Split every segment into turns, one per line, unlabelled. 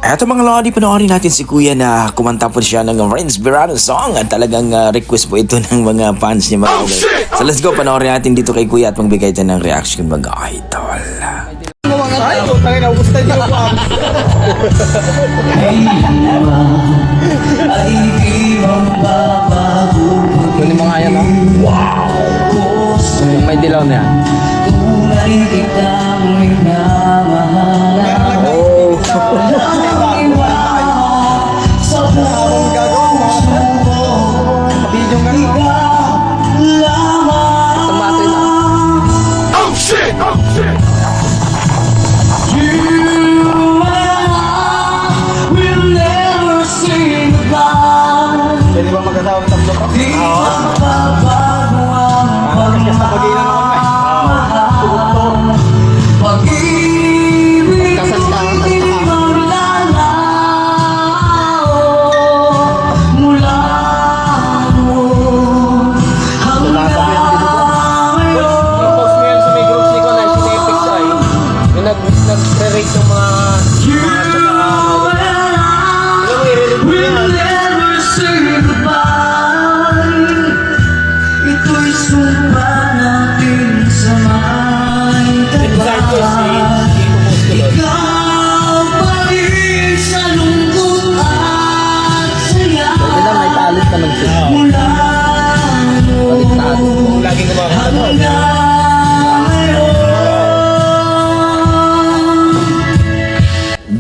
Eto mga lodi, panoorin natin si Kuya na kumanta po siya ng Renz Verano song at talagang request po ito ng mga fans niya mga idol. So let's go, panoorin natin dito kay Kuya at magbigay tayo ng reaction mga idol.
Ay, tayo na, gusto niyo po. Kunin mo nga yan, ha? Wow! Yung may dilaw na yan. Oh! Pwede ba mag-asawa ng tatlo pa? Oo. Parang kasi sa pag-iinan naman ka. Pag-ibig ko'y maglalao mula mo hanggang ngayon. Yung post mo yan sa may groups ni ko na sinepix ay yung nag-re-rate ng mga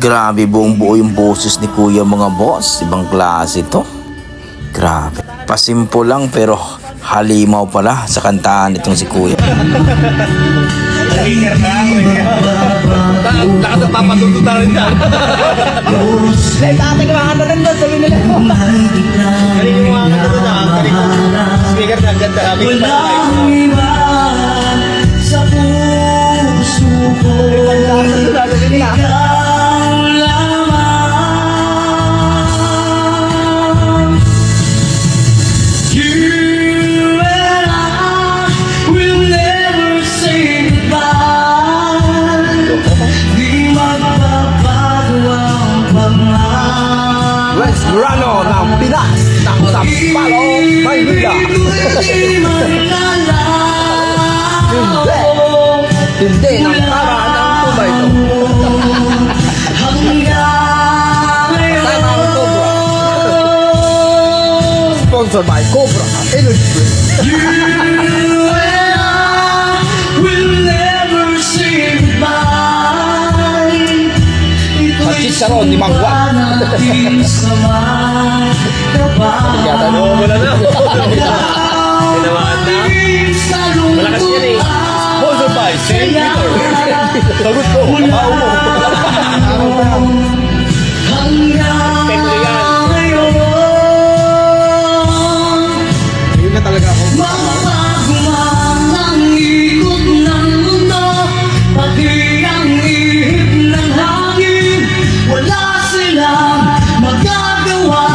Grabe, buong buo yung boses ni Kuya mga boss. Ibang klase to. Grabe. Pasimple lang pero halimaw pala sa kantahan itong si Kuya.
Lakas ang papatututa rin dyan. Dati kumakanta rin doon, sabi nila. Kanina yung mga kanta doon, kanina speaker na ganda. Walang iba sa puso ko. Renz Verano ng Pinas, ng Sampaloc, Maynila. Hindi ng para ng Tubay to. Kasama ang Cobra. Sponsored by Cobra Energy Drink. Chicharon ni Mangwan. Kaya mo na na. Tinamaan na. Malakas yan eh. Sponsored by St. Peter. Sagot ko. Kamao mo. Peko yan. Yun na talaga ako.
Magmagumang ang ikot ng mundo, pati ang ihip ng hangin. Wala silang magagawa,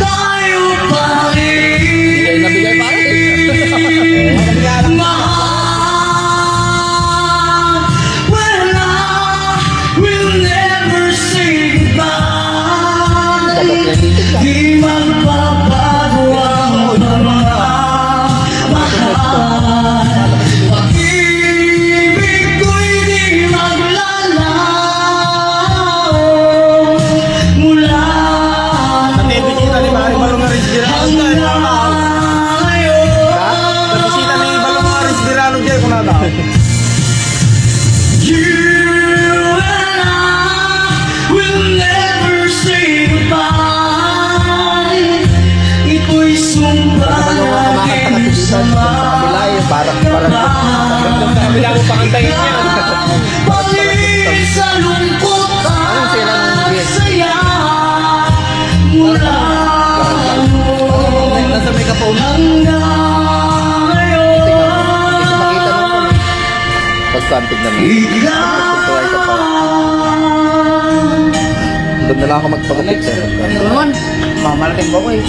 tayo pa rin.
Nabigay pa rin.
Mahal, we'll never say goodbye. Di magbabago ang pagmamahal. Pag-ibig ko'y di maglalao mula
Nabibisita ni Balong Renz Verano. Nabibisita ni Balong Renz Verano dyan kung nada.
You and I will never say goodbye. Ito'y sumpa natin sa
Parang kabila mo pakantayin niya.
Balik sa lungkot at saya mula
Nasa may kapon.
hanggang ngayon.
Pagsantig na mo. Pagsantig ka pa. Doon na lang ako magpagupit. Mamalaking ko eh.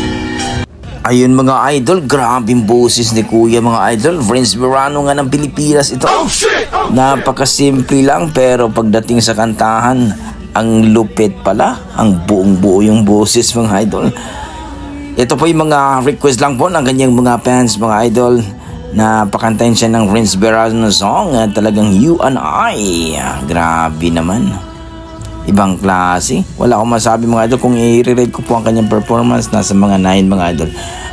Ayun mga idol, grabing boses ni Kuya mga idol. Renz Verano nga ng Pilipinas ito. Napakasimple lang pero pagdating sa kantahan, Ang lupit pala, ang buong-buo yung boses mga idol. Ito po yung mga request lang po ng kanyang mga fans mga idol na pakantayin siya ng Renz Berano song talagang You and I. Grabe naman. Ibang klase. Wala akong masabi mga idol. Kung i-rate ko po ang kanyang performance, nasa mga 9 mga idol.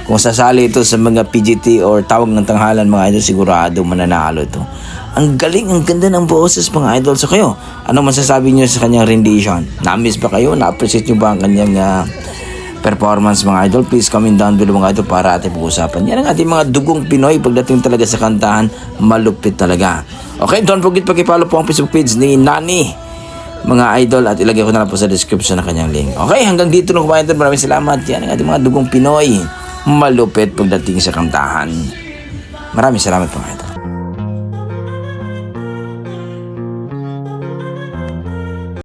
Kung sasali ito sa mga PGT or tawag ng tanghalan mga idol, sigurado mananalo ito. Ang galing, ang ganda ng boses mga idol. So kayo, ano masasabi niyo sa kanyang rendition? Na-miss ba kayo? Na-appreciate niyo ba ang kanyang performance mga idol? Please comment down below mga idol para ating pag-usapan. Yan ang ating mga dugong Pinoy pagdating talaga sa kantahan, malupit talaga. Okay, don't forget pag-follow po ang Facebook page ni Nani mga idol at ilagay ko na lang po sa description ng kanyang link. Okay, hanggang dito na mga idol. Maraming salamat. Yan ang ating mga dugong Pinoy, malupit pagdating sa kantahan. Maraming salamat mga idol.